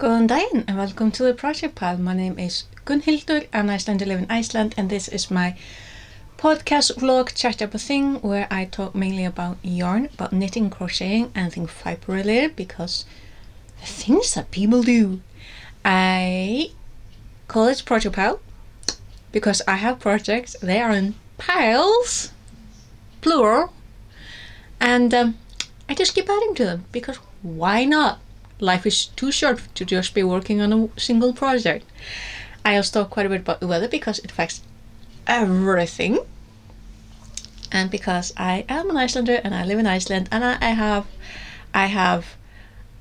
Góðan daginn and welcome to the Project Pal. My name is Gunnhildur. I'm Icelandic, live in Iceland, and this is my podcast vlog chat up a thing where I talk mainly about yarn, about knitting, crocheting, anything fiber related, because the things that people do. I call it Project Pal because I have projects. They are in piles, plural, and I just keep adding to them because why not? Life is too short to just be working on a single project. I also talk quite a bit about the weather because it affects everything. And because I am an Icelander and I live in Iceland and I have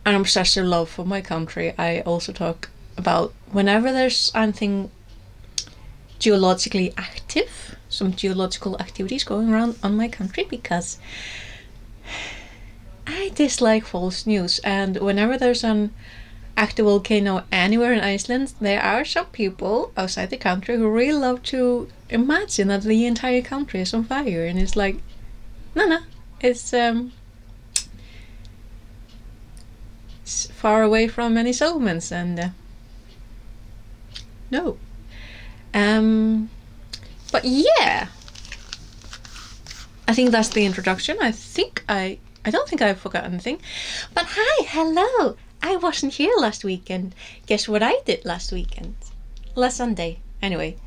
an obsessive love for my country. I also talk about whenever there's anything geologically active, some geological activities going around on my country, because I dislike false news, and whenever there's an active volcano anywhere in Iceland, there are some people outside the country who really love to imagine that the entire country is on fire, and it's like, no, it's far away from any settlements, and no. But yeah, I think that's the introduction. I don't think I forgot anything. But hi, hello. I wasn't here last weekend. Guess what I did last weekend? Last Sunday. Anyway.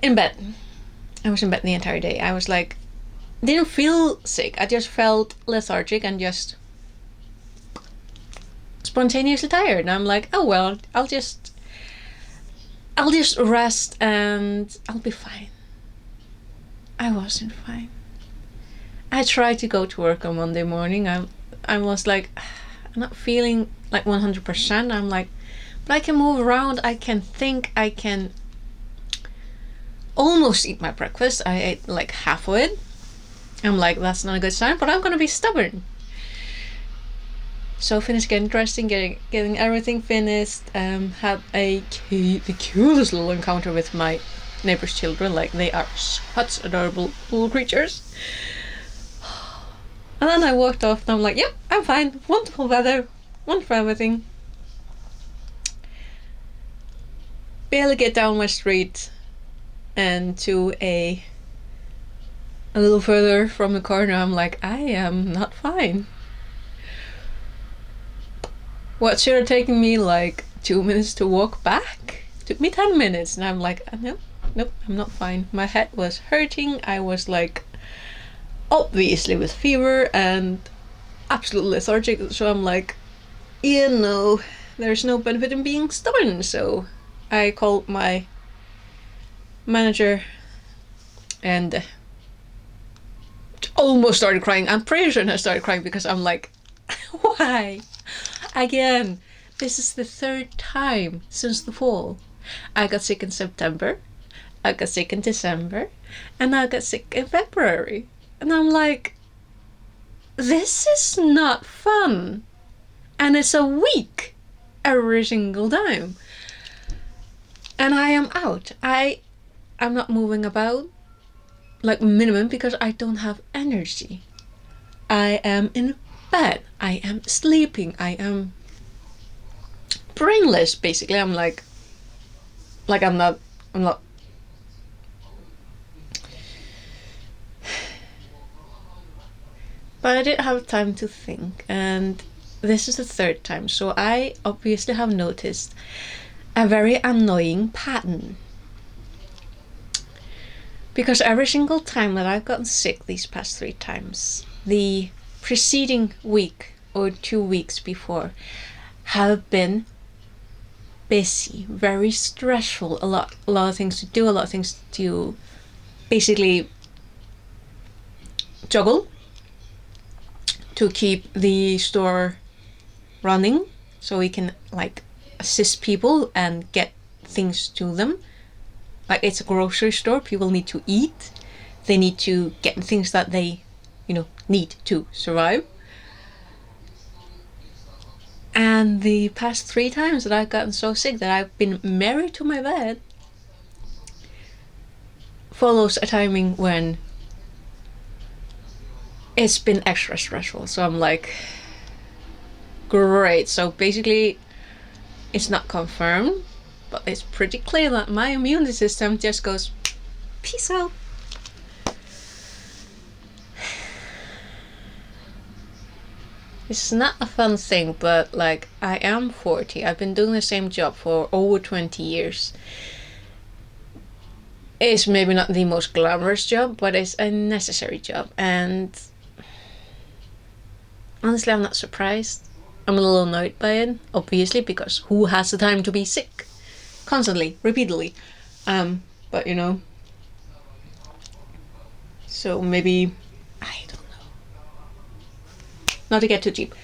In bed. I was in bed the entire day. I was like, didn't feel sick. I just felt lethargic and just spontaneously tired. And I'm like, oh well, I'll just rest and I'll be fine. I wasn't fine. I tried to go to work on Monday morning. I was like, I'm not feeling like 100%. I'm like, but I can move around. I can think. I can almost eat my breakfast. I ate like half of it. I'm like, that's not a good sign, but I'm gonna be stubborn. So finished getting dressed and getting everything finished. Had the cutest little encounter with my neighbor's children. Like, they are such adorable little creatures. And then I walked off and I'm like, yep, I'm fine. Wonderful weather. Wonderful everything. Barely get down my street and to a little further from the corner, I'm like, I am not fine. What should have taken me like 2 minutes to walk back took me 10 minutes. And I'm like, nope, I'm not fine. My head was hurting. I was like, obviously with fever and absolutely lethargic, so I'm like, there's no benefit in being stubborn. So I called my manager and almost started crying. I'm pretty sure I started crying because I'm like, why? Again, this is the third time since the fall. I got sick in September, I got sick in December, and I got sick in February. And I'm like, this is not fun. And it's a week every single time. And I am out. I'm not moving about like minimum because I don't have energy. I am in bed. I am sleeping. I am brainless, basically. I'm like I'm not But I did have time to think, and this is the third time, so I obviously have noticed a very annoying pattern. Because every single time that I've gotten sick these past 3 times, the preceding week or 2 weeks before have been busy, very stressful, a lot of things to do, a lot of things to basically juggle to keep the store running, so we can like assist people and get things to them. Like, it's a grocery store, people need to eat, they need to get things that they need to survive. And the past 3 times that I've gotten so sick that I've been married to my bed follows a timing when it's been extra stressful. So I'm like, Great. So basically, it's not confirmed, but it's pretty clear that my immune system just goes, peace out. It's not a fun thing, but like, I am 40. I've been doing the same job for over 20 years. It's maybe not the most glamorous job, but it's a necessary job. And honestly, I'm not surprised. I'm a little annoyed by it, obviously, because who has the time to be sick? Constantly, repeatedly. But you know. So maybe, I don't know. Not to get too deep.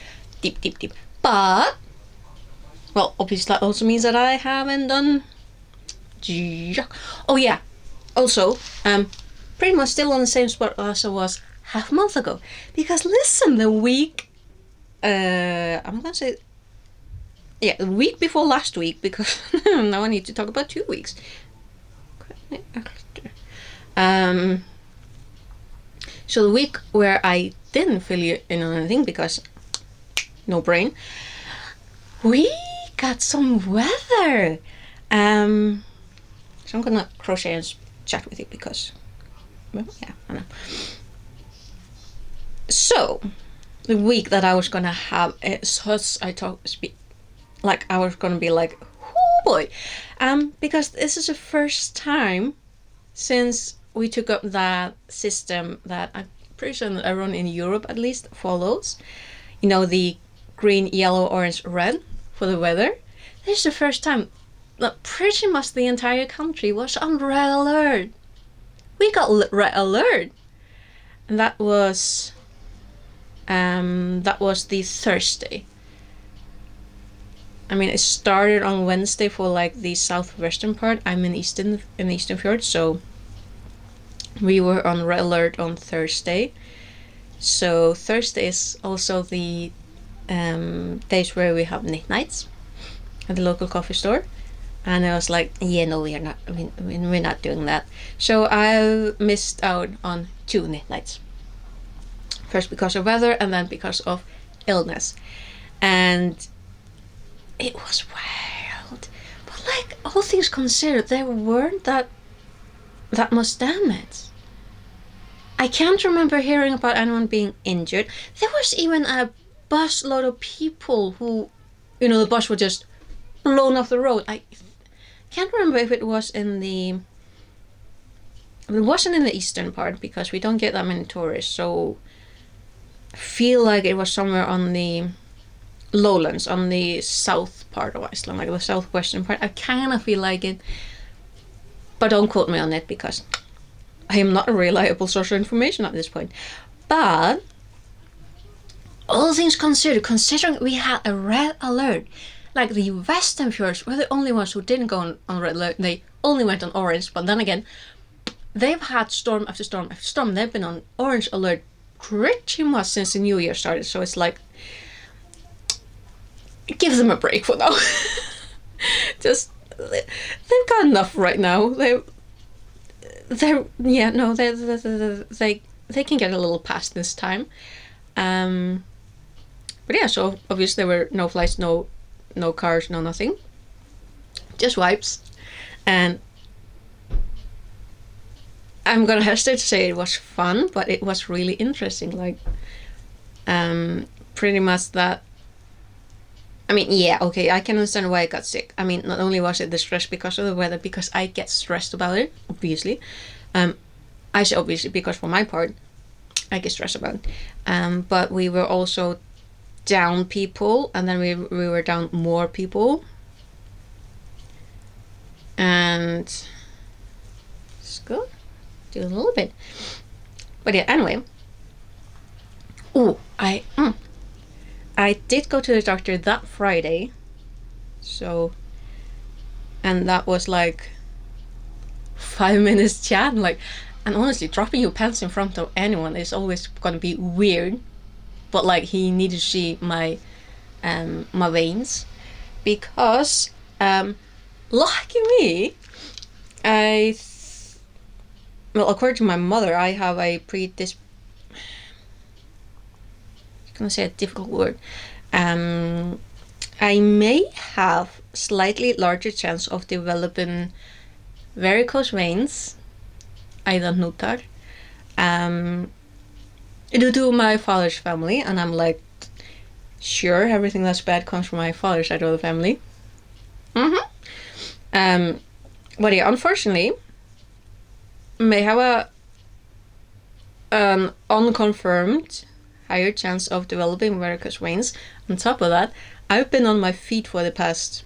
Deep. But, well, obviously that also means that I haven't done... Oh yeah. Also, pretty much still on the same spot as I was half a month ago. Because listen, the week... I'm gonna say... Yeah, the week before last week, because now I need to talk about 2 weeks. So the week where I didn't fill you in on anything because no brain, we got some weather. So I'm gonna crochet and chat with you because, well, yeah, I know. So the week that I was gonna have I was gonna be like, oh boy, because this is the first time since we took up that system that I'm pretty sure that everyone in Europe at least follows. You know, the green, yellow, orange, red for the weather. This is the first time that pretty much the entire country was on red alert. We got red alert, and that was the Thursday. I mean, it started on Wednesday for like the southwestern part. I'm in the Eastern Fjord, so we were on red alert on Thursday. So Thursday is also the days where we have knit nights at the local coffee store. And I was like, yeah, no, we're not doing that. So I missed out on 2 knit nights. First because of weather, and then because of illness. And it was wild. But like, all things considered, there weren't that much damage. I can't remember hearing about anyone being injured. There was even a busload of people who, you know, the bus was just blown off the road. I can't remember if it was in the... It wasn't in the eastern part because we don't get that many tourists, so I feel like it was somewhere on the lowlands, on the south part of Iceland, like the southwestern part. I kind of feel like it, but don't quote me on it because I am not a reliable source of information at this point. But all things considered, considering we had a red alert, like the Western Fjords were the only ones who didn't go on red alert. They only went on orange. But then again, they've had storm after storm after storm. They've been on orange alert pretty much since the new year started. So it's like, give them a break for now. Just, they've got enough right now. They can get a little past this time. But yeah, so obviously there were no flights, no cars, no nothing. Just wipes. And I'm gonna hesitate to say it was fun, but it was really interesting. Like, pretty much that. I mean, yeah, okay, I can understand why I got sick. I mean, not only was it the stress because of the weather, because I get stressed about it, obviously. I say obviously because for my part, I get stressed about it. But we were also down people, and then we were down more people. And it's good. Do a little bit. But yeah, anyway. I did go to the doctor that Friday. So, and that was like 5 minutes chat. Like, and honestly, dropping your pants in front of anyone is always gonna be weird. But like, he needed to see my veins because lucky me, well, according to my mother, I have a gonna say a difficult word. I may have slightly larger chance of developing varicose veins. I don't know that. Due to my father's family, and I'm like, sure, everything that's bad comes from my father's side of the family. But yeah, unfortunately, may have an unconfirmed higher chance of developing varicose veins. On top of that, I've been on my feet for the past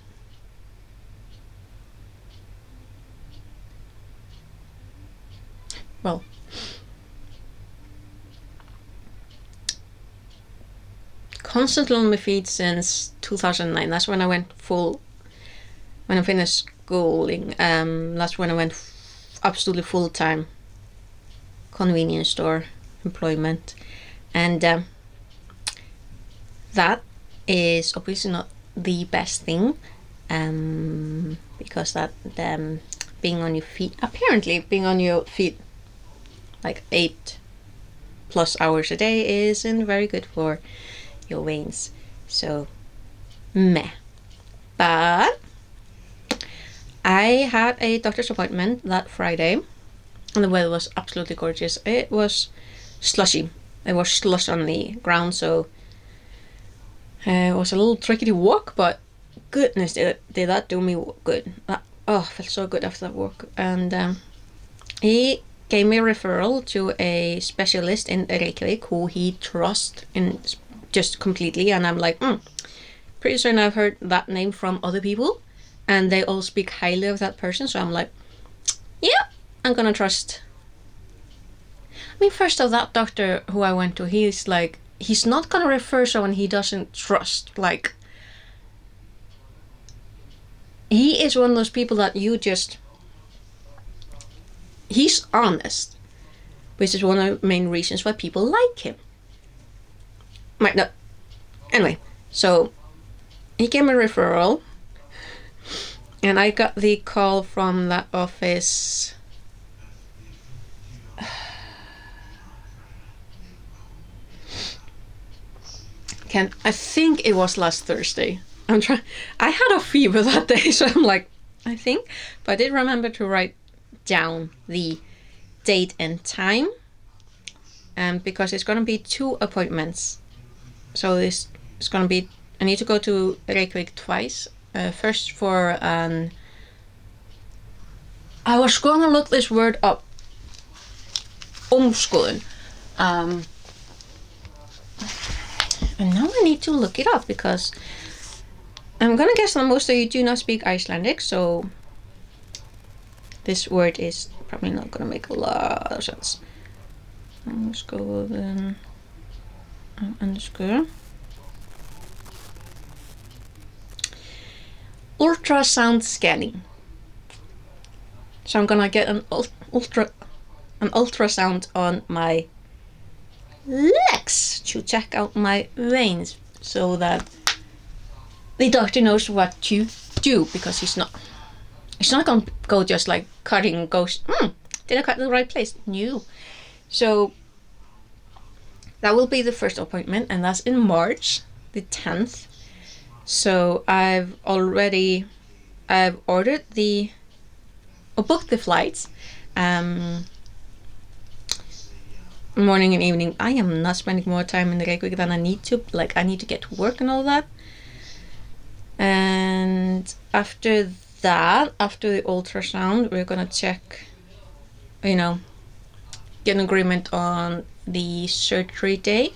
constantly on my feet since 2009. That's when I went when I finished schooling. That's when I went absolutely full-time convenience store employment. And that is obviously not the best thing, because that being on your feet like 8+ hours a day isn't very good for your veins. So meh. But I had a doctor's appointment that Friday, and the weather was absolutely gorgeous. It was slushy. There was slush on the ground, so it was a little tricky to walk, but goodness, did that do me good. I felt so good after that walk. And he gave me a referral to a specialist in Reykjavik who he trusts in just completely, and I'm like, pretty certain I've heard that name from other people, and they all speak highly of that person, so I'm like, yeah, I'm gonna trust. I mean, first of that doctor who I went to, he's not gonna refer someone he doesn't trust. Like, he is one of those people that he's honest, which is one of the main reasons why people like him. Might not. Anyway, so he gave me a referral, and I got the call from that office. I think it was last Thursday. I had a fever that day, so I'm like, I think, but I did remember to write down the date and time, because it's gonna be 2 appointments. So this is gonna be, I need to go to Reykjavik twice. First for I was gonna look this word up. Omskoðun. And now I need to look it up, because I'm gonna guess that most of you do not speak Icelandic, so this word is probably not gonna make a lot of sense. Omskoðun. Underscore. Ultrasound scanning. So I'm gonna get an ultrasound on my legs to check out my veins, so that the doctor knows what to do, because he's not gonna go just like cutting and go, did I cut in the right place? No. So that will be the first appointment, and that's in March the 10th. So I've ordered booked the flights, morning and evening. I am not spending more time in the Reykjavik than I need to. Like, I need to get to work and all that. And after the ultrasound, we're gonna check, get an agreement on the surgery day,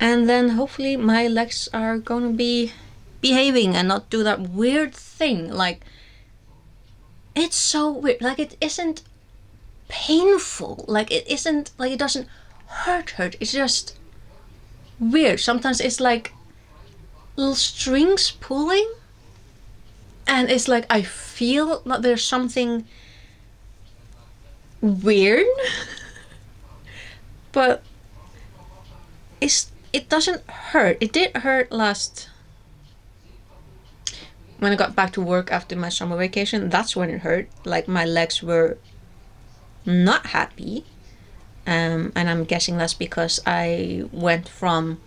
and then hopefully my legs are gonna be behaving and not do that weird thing. Like, it's so weird. Like, it isn't painful. Like, it isn't, like, it doesn't hurt. It's just weird. Sometimes it's like little strings pulling, and it's like I feel that there's something weird, but it doesn't hurt. It did hurt when I got back to work after my summer vacation. That's when it hurt. Like, my legs were not happy, and I'm guessing that's because I went from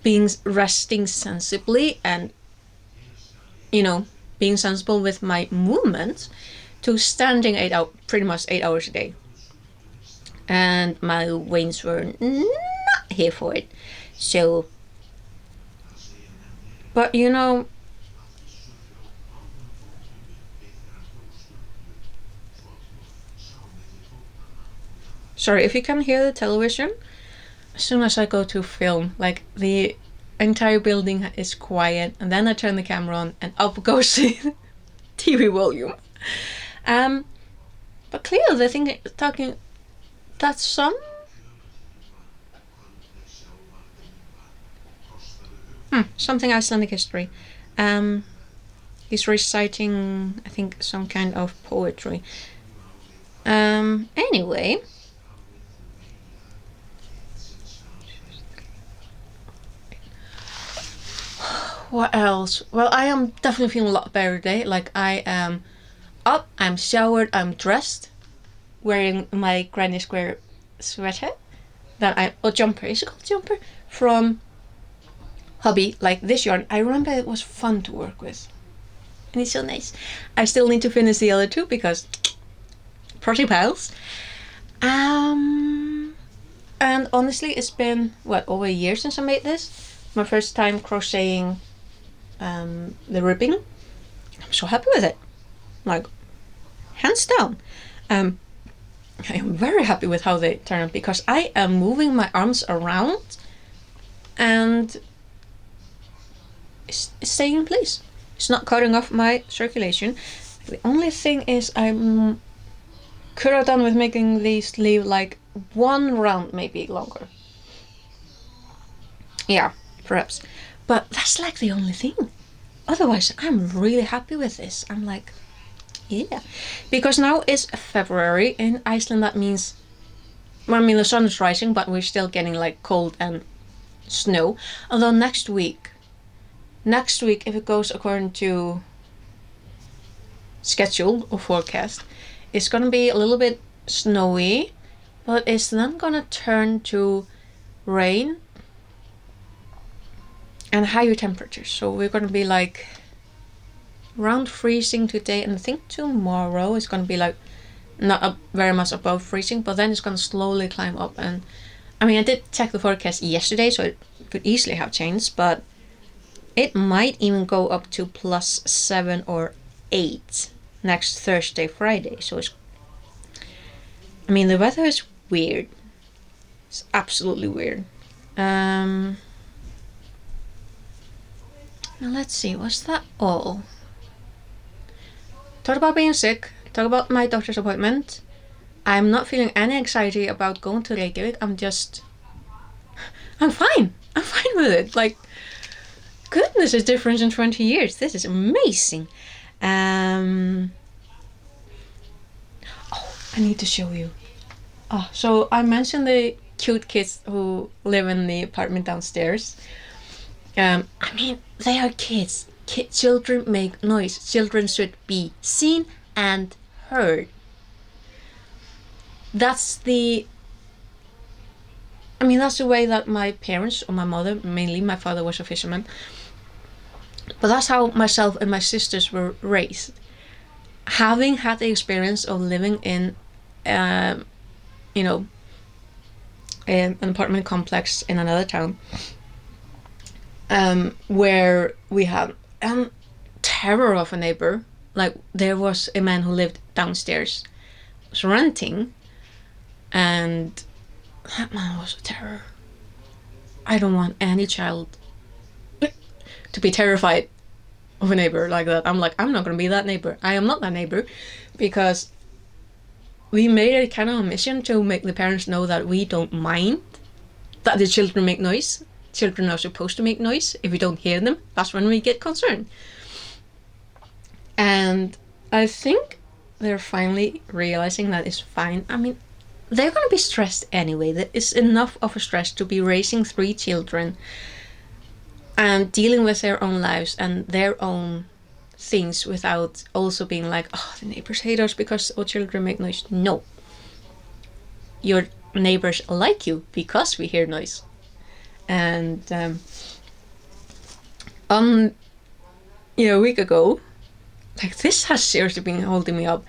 being resting sensibly and, you know, being sensible with my movements, to standing pretty much 8 hours a day. And my veins were not here for it. So, but you know, sorry if you can hear the television. As soon as I go to film, like the entire building is quiet, and then I turn the camera on, and up goes the TV volume. But clearly, the thing talking that some something Icelandic history. He's reciting, I think, some kind of poetry. Anyway. What else? Well, I am definitely feeling a lot better today. Like, I am up, I'm showered, I'm dressed, wearing my Granny Square sweater. Jumper, is it called jumper? From Hobby, like this yarn. I remember it was fun to work with. And it's so nice. I still need to finish the other two because project piles. And honestly, it's been, over a year since I made this. My first time crocheting the ribbing. I'm so happy with it. Like, hands down. I am very happy with how they turn out because I am moving my arms around and it's staying in place. It's not cutting off my circulation. The only thing is I could have done with making the sleeve like one round, maybe longer. Yeah, perhaps. But that's like the only thing. Otherwise, I'm really happy with this. I'm like, yeah. Because now it's February in Iceland. That means, the sun is rising, but we're still getting like cold and snow. Although next week, if it goes according to schedule or forecast, it's gonna be a little bit snowy, but it's then gonna turn to rain and higher temperatures. So we're gonna be like around freezing today, and I think tomorrow is gonna be like not very much above freezing, but then it's gonna slowly climb up. And I did check the forecast yesterday, so it could easily have changed, but it might even go up to +7 or 8 next Thursday, Friday. So the weather is weird. It's absolutely weird. Now let's see, was that all? Talk about being sick, talk about my doctor's appointment. I'm not feeling any anxiety about going to Reykjavik. I'm fine. I'm fine with it. Like, goodness, a difference in 20 years. This is amazing. I need to show you. So I mentioned the cute kids who live in the apartment downstairs. They are kids. Children make noise. Children should be seen and heard. That's the way that my parents, or my mother, mainly my father was a fisherman, but that's how myself and my sisters were raised. Having had the experience of living in, an apartment complex in another town, where we had terror of a neighbor. Like, there was a man who lived downstairs, was renting, and that man was a terror. I don't want any child to be terrified of a neighbor like that. I'm not gonna be that neighbor. I am not that neighbor, because we made it kind of a mission to make the parents know that we don't mind that the children make noise. Children are supposed to make noise. If we don't hear them, that's when we get concerned. And I think they're finally realizing that it's fine. They're gonna be stressed anyway. That is enough of a stress to be raising 3 children and dealing with their own lives and their own things without also being like, the neighbors hate us because our children make noise. No. Your neighbors like you because we hear noise. And a week ago, like this has seriously been holding me up.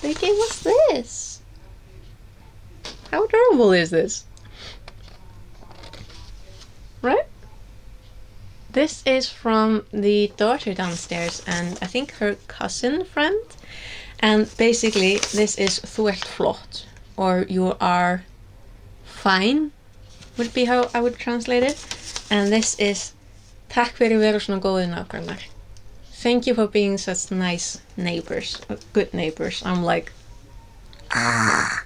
Thinking, what's this? How adorable is this? Right? This is from the daughter downstairs, and I think her cousin friend. And basically, this is þú ert flott, or you are fine, would be how I would translate it. And this is takk fyrir vera svona góðir nágrannar. Thank you for being such nice neighbors, good neighbors. I'm like, ah.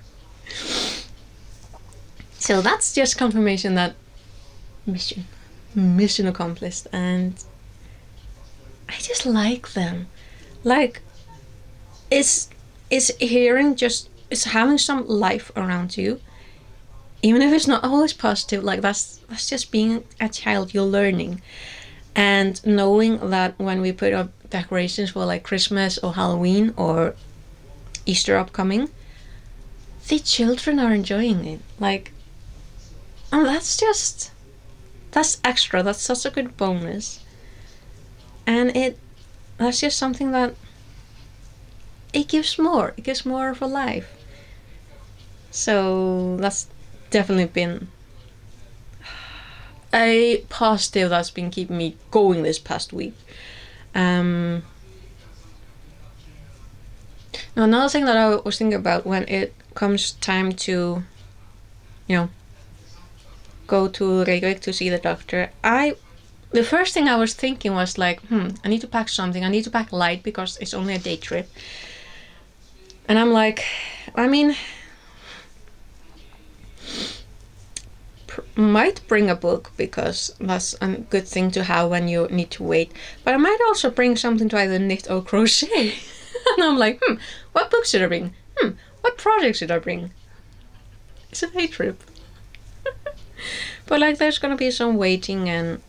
So that's just confirmation that mission accomplished. And I just like them. Like, it's having some life around you, even if it's not always positive. Like that's just being a child. You're learning, and knowing that when we put up decorations for like Christmas or Halloween or Easter upcoming, the children are enjoying it. Like, and that's extra. That's such a good bonus, and that's just something that it gives more. It gives more of a life. So that's definitely been a positive that's been keeping me going this past week. Now another thing that I was thinking about when it comes time to, go to Reykjavik to see the doctor, the first thing I was thinking was like, I need to pack something. I need to pack light because it's only a day trip. And I'm like, I mean, might bring a book because that's a good thing to have when you need to wait. But I might also bring something to either knit or crochet. And I'm like, what book should I bring? What project should I bring? It's a day trip. But like, there's gonna be some waiting and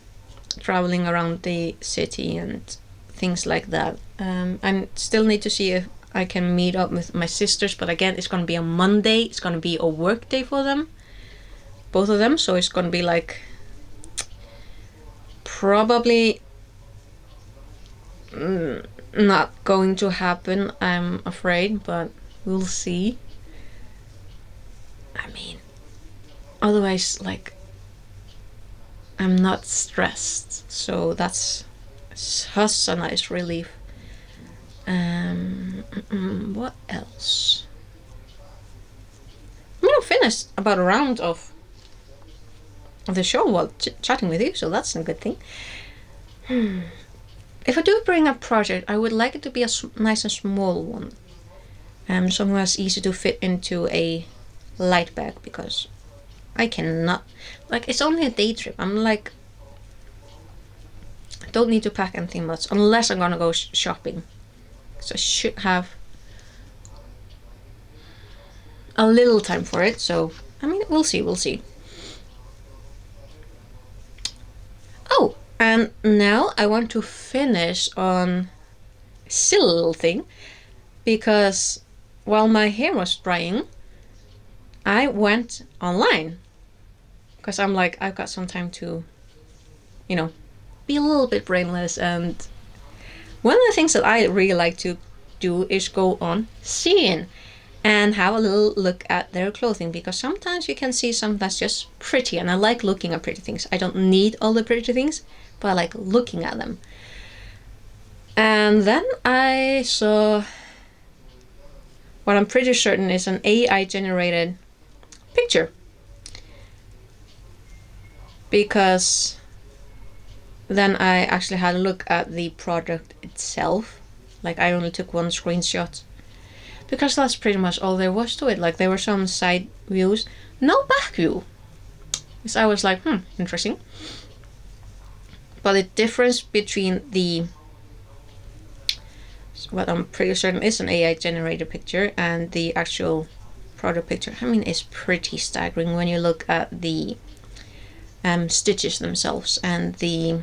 traveling around the city and things like that. I still need to see if I can meet up with my sisters, but again, it's gonna be a Monday. It's gonna be a work day for them, both of them. So it's gonna be like probably not going to happen, I'm afraid, but we'll see. I mean, otherwise, like, I'm not stressed, so that's such a nice relief. What else? I finished about a round of the show while chatting with you, so that's a good thing. If I do bring a project, I would like it to be a nice and small one. Something that's easy to fit into a light bag, because I cannot, like, it's only a day trip. I'm like, I don't need to pack anything much unless I'm gonna go shopping. So I should have a little time for it. So, I mean, we'll see. Oh, and now I want to finish on a silly little thing, because while my hair was drying, I went online. Because I'm like, I've got some time to, be a little bit brainless. And one of the things that I really like to do is go on Shein and have a little look at their clothing, because sometimes you can see something that's just pretty, and I like looking at pretty things. I don't need all the pretty things, but I like looking at them. And then I saw what I'm pretty certain is an AI generated picture, because then I actually had a look at the product itself. Like, I only took one screenshot, because that's pretty much all there was to it. Like, there were some side views, no back view. So I was like, interesting. But the difference between what I'm pretty certain is an AI generated picture and the actual product picture, I mean, it's pretty staggering when you look at the stitches themselves and the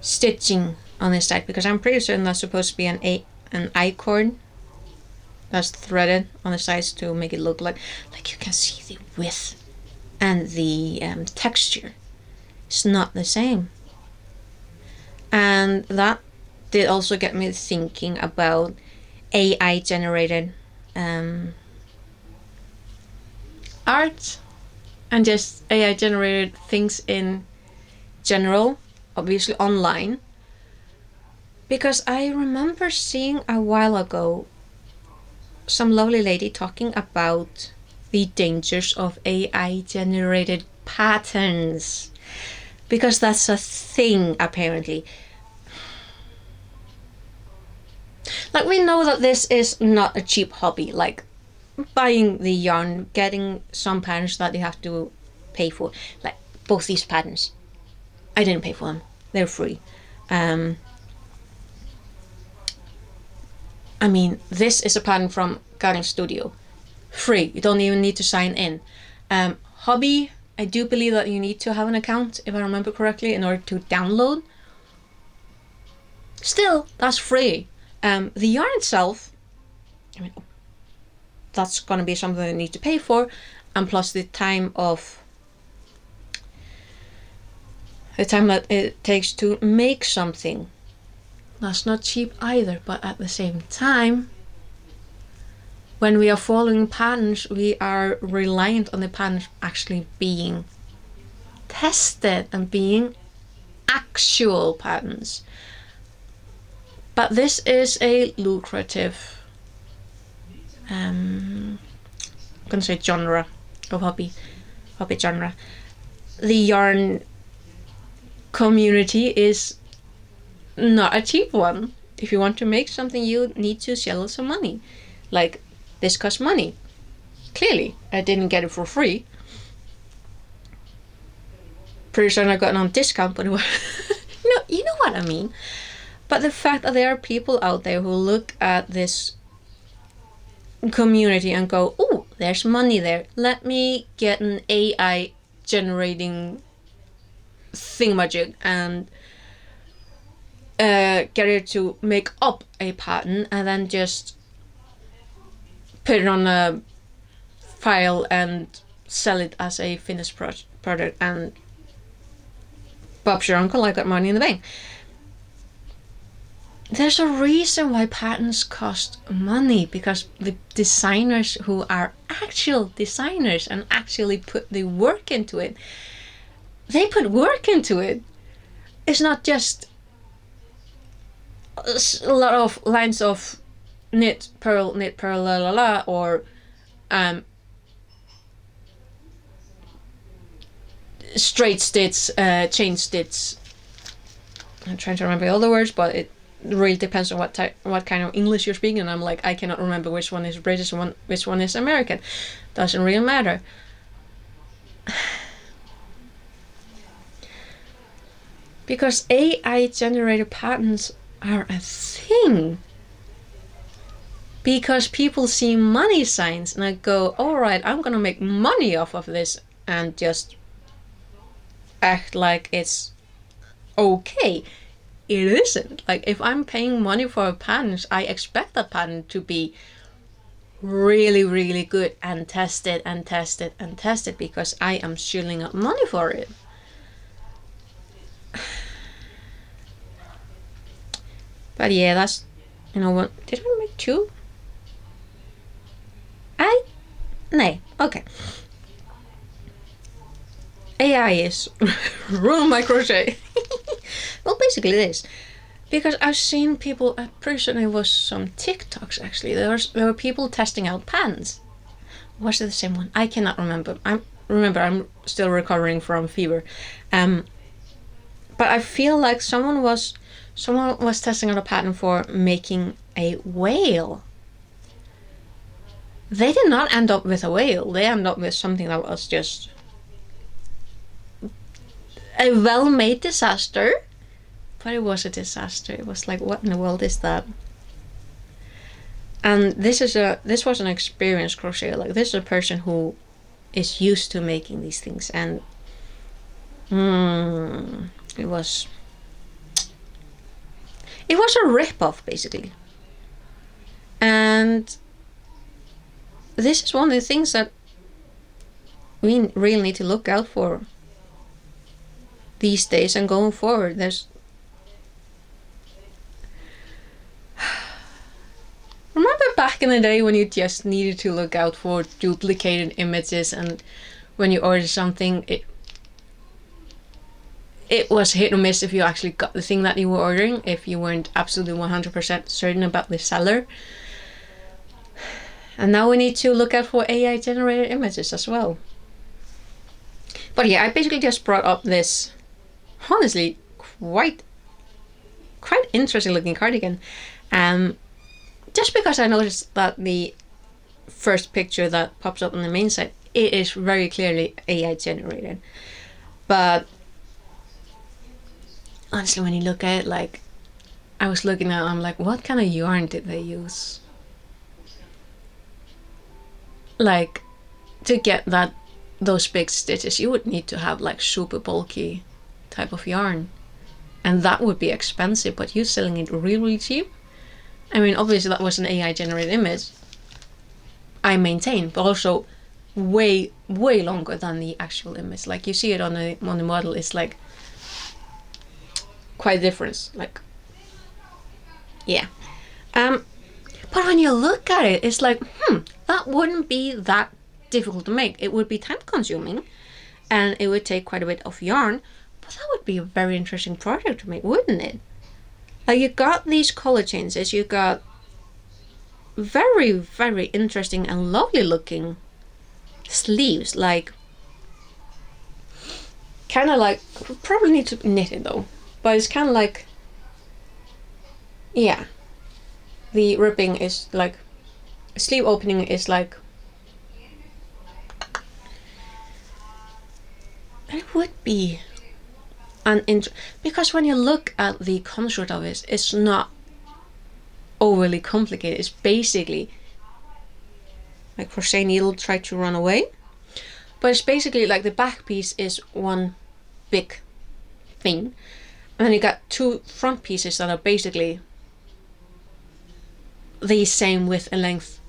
stitching on this side, because I'm pretty certain that's supposed to be an acorn that's threaded on the sides to make it look like you can see the width and the texture. It's not the same. And that did also get me thinking about AI generated art and just AI generated things in general, obviously online. Because I remember seeing a while ago some lovely lady talking about the dangers of AI generated patterns. Because that's a thing, apparently. Like, we know that this is not a cheap hobby. Like, buying the yarn, getting some patterns that you have to pay for. Like, both these patterns. I didn't pay for them. They're free. I mean, this is a pattern from Garden Studio. Free. You don't even need to sign in. Hobby, I do believe that you need to have an account, if I remember correctly, in order to download. Still, that's free. The yarn itself, I mean, that's going to be something you need to pay for, and plus the time that it takes to make something. That's not cheap either, but at the same time, when we are following patterns, we are reliant on the patterns actually being tested and being actual patterns. But this is a lucrative I'm gonna say genre of hobby genre. The yarn community is not a cheap one. If you want to make something, you need to sell some money. Like, this costs money. Clearly, I didn't get it for free. Pretty sure I got it on discount, but it was you know what I mean. But the fact that there are people out there who look at this community and go, oh, there's money there. Let me get an AI generating thingamajig and get it to make up a pattern and then just put it on a file and sell it as a finished product, and Bob's your uncle, I got money in the bank. There's a reason why patterns cost money, because the designers who are actual designers and actually put the work into it, they put work into it. It's not just a lot of lines of knit, purl, la la la, or straight stitch, chain stitch. I'm trying to remember all the words, but it really depends on what kind of English you're speaking. And I'm like, I cannot remember which one is British and which one is American. Doesn't really matter. Because AI generated patterns are a thing. Because people see money signs and I go, alright, I'm gonna make money off of this, and just act like it's okay. It isn't. Like, if I'm paying money for a pattern, I expect that pattern to be really, really good and tested and tested and tested, because I am shilling out money for it. But yeah, that's, what, did I make two? No, okay. AI is ruin my crochet. Well, basically it is. Because I've seen people, I'm pretty sure there was some TikToks actually. There were people testing out patterns. Was it the same one? I cannot remember. I'm still recovering from fever. But I feel like someone was testing out a pattern for making a whale. They did not end up with a whale. They ended up with something that was just a well-made disaster. But it was a disaster. It was like, what in the world is that? And this was an experienced crocheter. Like, this is a person who is used to making these things, and it was a rip-off basically. And this is one of the things that we really need to look out for these days and going forward. Remember back in the day when you just needed to look out for duplicated images, and when you ordered something, it was hit or miss if you actually got the thing that you were ordering, if you weren't absolutely 100% certain about the seller. And now we need to look out for AI generated images as well. But yeah, I basically just brought up this, honestly, quite interesting looking cardigan. Just because I noticed that the first picture that pops up on the main site, it is very clearly AI generated. But honestly, when you look at it, like, I was looking at it, I'm like, what kind of yarn did they use? Like, to get those big stitches, you would need to have like super bulky type of yarn. And that would be expensive, but you're selling it really cheap. I mean, obviously that was an AI generated image, I maintain, but also way longer than the actual image. Like, you see it on the model, it's like quite a difference. Like, yeah. But when you look at it, it's like, that wouldn't be that difficult to make. It would be time consuming, and it would take quite a bit of yarn, but that would be a very interesting project to make, wouldn't it? Like, you got these color changes, you got very interesting and lovely looking sleeves, like, kind of like, probably need to knit it though, but it's kind of like, yeah, the ripping is like, sleeve opening is like, it would be because when you look at the construct of it, it's not overly complicated. It's basically like crochet needle try to run away, but it's basically like the back piece is one big thing, and then you got two front pieces that are basically the same width and length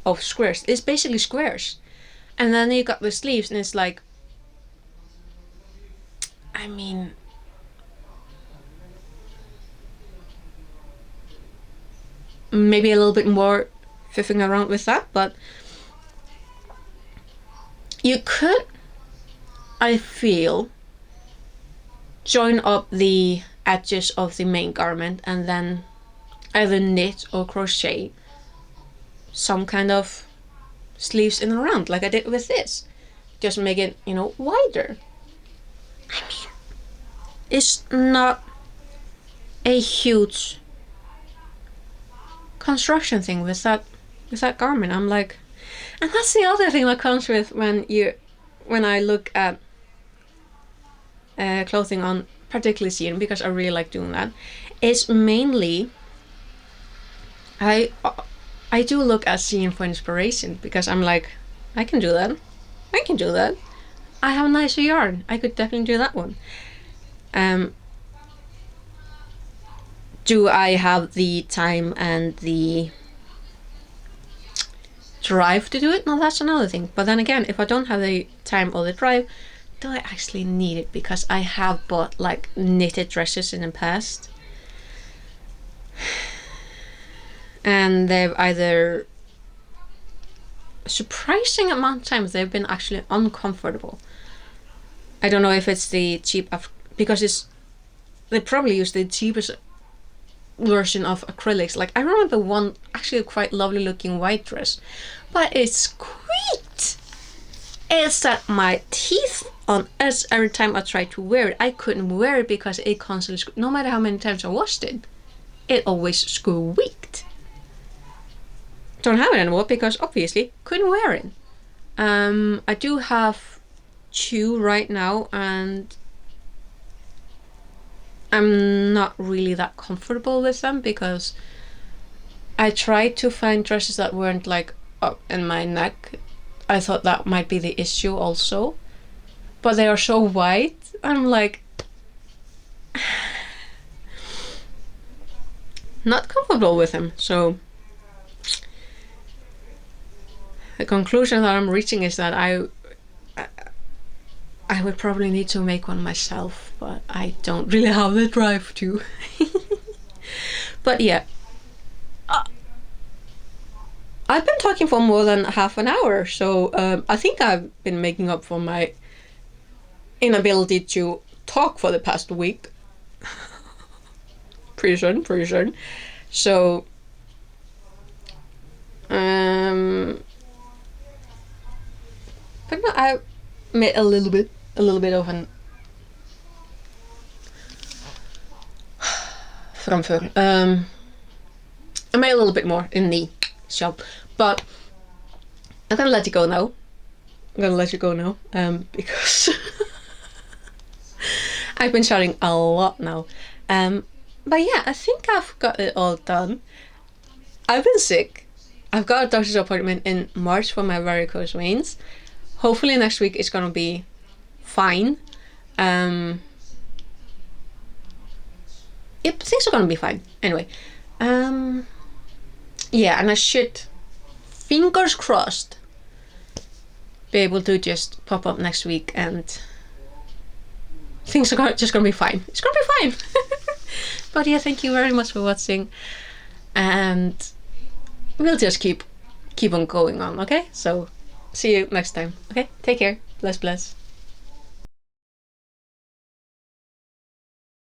of squares. It's basically squares, and then you got the sleeves, and it's like, I mean, maybe a little bit more fiffing around with that, but you could, I feel, join up the edges of the main garment and then either knit or crochet some kind of sleeves in and around, like I did with this. Just make it, wider. I mean, it's not a huge construction thing with that garment. I'm like, and that's the other thing that comes with when I look at clothing on particularly Shein, because I really like doing that. It's mainly I do look at Shein for inspiration, because I'm like, I can do that. I have a nicer yarn. I could definitely do that one. Do I have the time and the drive to do it? No, that's another thing. But then again, if I don't have the time or the drive, do I actually need it? Because I have bought like knitted dresses in the past, and they've either, surprising amount of times, they've been actually uncomfortable. I don't know if it's the cheap because they probably use the cheapest version of acrylics. Like, I remember one actually quite lovely looking white dress, but it's squeaked. It's that my teeth on edge every time I tried to wear it. I couldn't wear it because it constantly, no matter how many times I washed it, it always squeaked. Don't have it anymore because obviously couldn't wear it. I do have two right now, and I'm not really that comfortable with them because I tried to find dresses that weren't like up in my neck. I thought that might be the issue also, but they are so wide. I'm like, not comfortable with them. So the conclusion that I'm reaching is that I would probably need to make one myself, but I don't really have the drive to. But yeah, I've been talking for more than half an hour, so I think I've been making up for my inability to talk for the past week. Pretty soon. So, but no, I made a little bit of an framför. I made a little bit more in the show, but I'm gonna let you go now. Because I've been shouting a lot now. But yeah, I think I've got it all done. I've been sick. I've got a doctor's appointment in March for my varicose veins. Hopefully next week it's gonna be fine. Yep, things are gonna be fine. Anyway, yeah, and I should, fingers crossed, be able to just pop up next week and things are just gonna be fine. It's gonna be fine. But yeah, thank you very much for watching, and we'll just keep on going on, okay? So see you next time, okay? Take care. Bless.